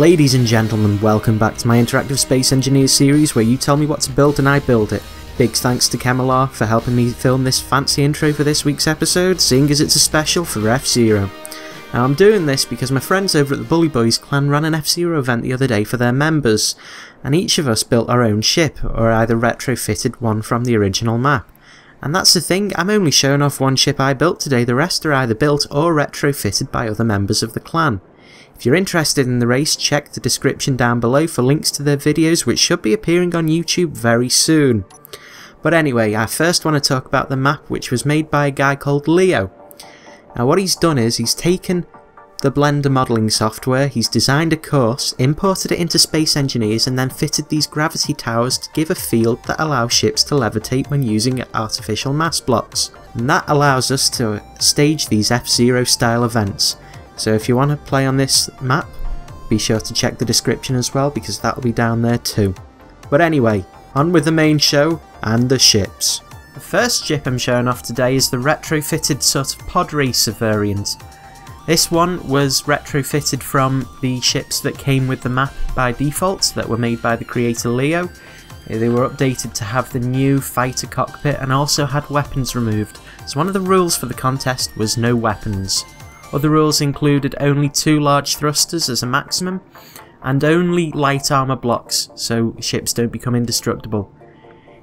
Ladies and gentlemen, welcome back to my Interactive Space Engineers series where you tell me what to build and I build it. Big thanks to Kemalar for helping me film this fancy intro for this week's episode, seeing as it's a special for F-Zero. Now I'm doing this because my friends over at the BullyBoys clan ran an F-Zero event the other day for their members, and each of us built our own ship, or either retrofitted one from the original map. And that's the thing, I'm only showing off one ship I built today, the rest are either built or retrofitted by other members of the clan. If you're interested in the race, check the description down below for links to their videos, which should be appearing on YouTube very soon. But anyway, I first want to talk about the map, which was made by a guy called Leo. Now what he's done is he's taken the Blender modelling software, he's designed a course, imported it into Space Engineers, and then fitted these gravity towers to give a field that allows ships to levitate when using artificial mass blocks. And that allows us to stage these F-Zero style events. So if you want to play on this map, be sure to check the description as well, because that will be down there too. But anyway, on with the main show and the ships. The first ship I'm showing off today is the retrofitted sort of Podracer variant. This one was retrofitted from the ships that came with the map by default that were made by the creator Leo. They were updated to have the new fighter cockpit and also had weapons removed. So one of the rules for the contest was no weapons. Other rules included only 2 large thrusters as a maximum, and only light armour blocks, so ships don't become indestructible.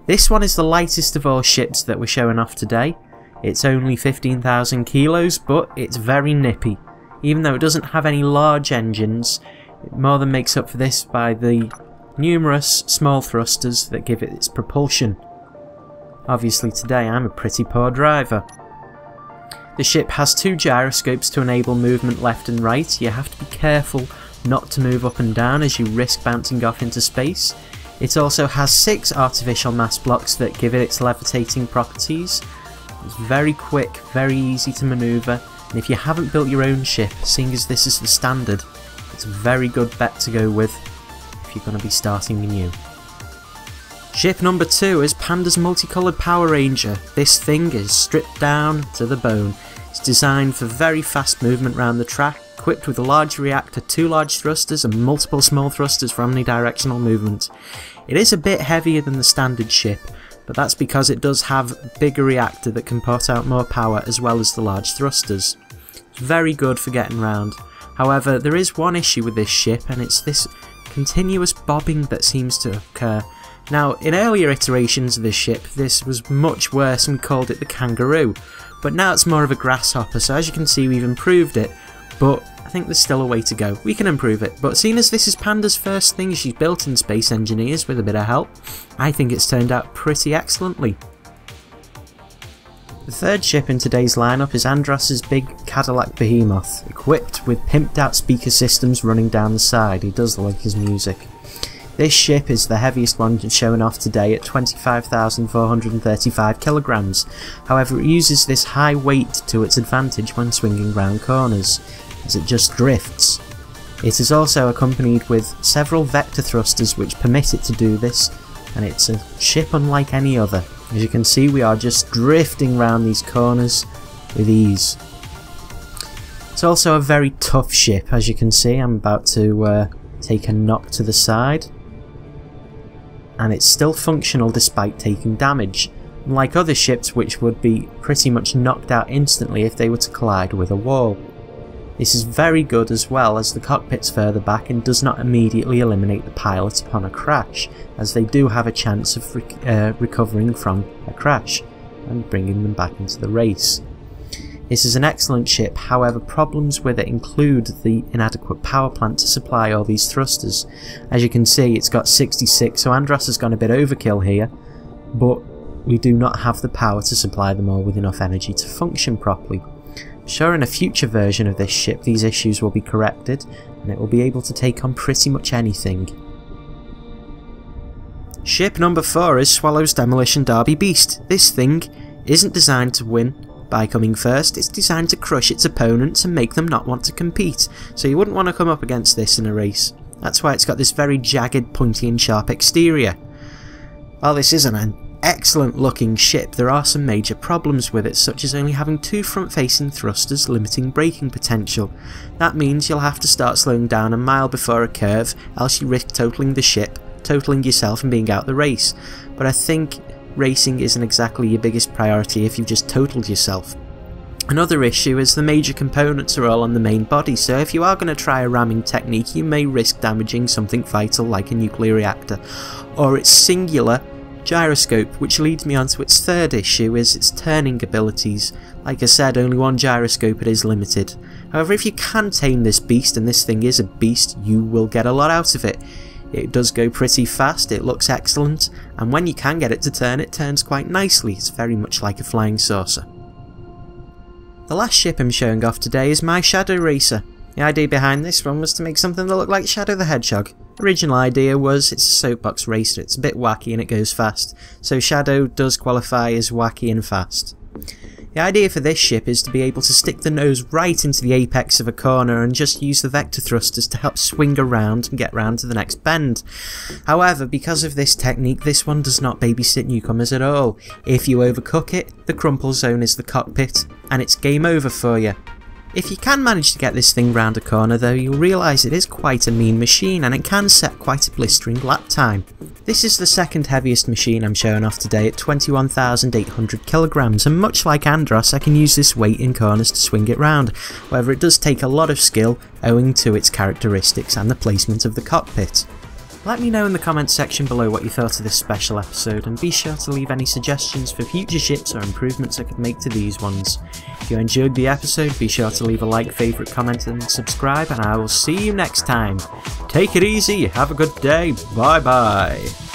This one is the lightest of all ships that we're showing off today. It's only 15,000 kilos, but it's very nippy. Even though it doesn't have any large engines, it more than makes up for this by the numerous small thrusters that give it its propulsion. Obviously today I'm a pretty poor driver. The ship has 2 gyroscopes to enable movement left and right. You have to be careful not to move up and down as you risk bouncing off into space. It also has 6 artificial mass blocks that give it its levitating properties. It's very quick, very easy to manoeuvre, and if you haven't built your own ship, seeing as this is the standard, it's a very good bet to go with if you're going to be starting new. Ship number 2 is Panda's multicoloured Power Ranger. This thing is stripped down to the bone. It's designed for very fast movement around the track, equipped with a large reactor, 2 large thrusters and multiple small thrusters for omnidirectional movement. It is a bit heavier than the standard ship, but that's because it does have a bigger reactor that can put out more power as well as the large thrusters. It's very good for getting around. However, there is one issue with this ship, and it's this continuous bobbing that seems to occur. Now, in earlier iterations of this ship, this was much worse and we called it the Kangaroo, but now it's more of a grasshopper, so as you can see we've improved it, but I think there's still a way to go. We can improve it, but seeing as this is Panda's first thing she's built in Space Engineers with a bit of help, I think it's turned out pretty excellently. The third ship in today's lineup is Andros's big Cadillac Behemoth, equipped with pimped out speaker systems running down the side. He does like his music. This ship is the heaviest one shown off today at 25,435 kilograms. However, it uses this high weight to its advantage when swinging round corners, as it just drifts. It is also accompanied with several vector thrusters which permit it to do this, and it's a ship unlike any other. As you can see, we are just drifting round these corners with ease. It's also a very tough ship. As you can see, I'm about to take a knock to the side. And it's still functional despite taking damage, unlike other ships which would be pretty much knocked out instantly if they were to collide with a wall. This is very good as well as the cockpit's further back and does not immediately eliminate the pilot upon a crash, as they do have a chance of recovering from a crash and bringing them back into the race. This is an excellent ship, however problems with it include the inadequate power plant to supply all these thrusters. As you can see, it's got 66, so Andros has gone a bit overkill here, but we do not have the power to supply them all with enough energy to function properly. I'm sure in a future version of this ship these issues will be corrected, and it will be able to take on pretty much anything. Ship number 4 is Swallow's Demolition Derby Beast. This thing isn't designed to win by coming first, it's designed to crush its opponents and make them not want to compete, so you wouldn't want to come up against this in a race. That's why it's got this very jagged, pointy and sharp exterior. While this is an excellent looking ship, there are some major problems with it, such as only having 2 front facing thrusters limiting braking potential. That means you'll have to start slowing down a mile before a curve, else you risk totaling the ship, totaling yourself and being out the race. But I think racing isn't exactly your biggest priority if you've just totaled yourself. Another issue is the major components are all on the main body, so if you are going to try a ramming technique you may risk damaging something vital like a nuclear reactor, or its singular gyroscope, which leads me on to its third issue, is its turning abilities. Like I said, only one gyroscope, it is limited. However, if you can tame this beast, and this thing is a beast, you will get a lot out of it. It does go pretty fast, it looks excellent, and when you can get it to turn, it turns quite nicely. It's very much like a flying saucer. The last ship I'm showing off today is my Shadow Racer. The idea behind this one was to make something that looked like Shadow the Hedgehog. The original idea was it's a soapbox racer, it's a bit wacky and it goes fast, so Shadow does qualify as wacky and fast. The idea for this ship is to be able to stick the nose right into the apex of a corner and just use the vector thrusters to help swing around and get round to the next bend. However, because of this technique, this one does not babysit newcomers at all. If you overcook it, the crumple zone is the cockpit, and it's game over for you. If you can manage to get this thing round a corner though, you'll realise it is quite a mean machine and it can set quite a blistering lap time. This is the second heaviest machine I'm showing off today at 21,800 kilograms, and much like Andros I can use this weight in corners to swing it round. However, it does take a lot of skill owing to its characteristics and the placement of the cockpit. Let me know in the comments section below what you thought of this special episode, and be sure to leave any suggestions for future ships or improvements I could make to these ones. If you enjoyed the episode, be sure to leave a like, favourite, comment and subscribe, and I will see you next time. Take it easy, have a good day, bye bye.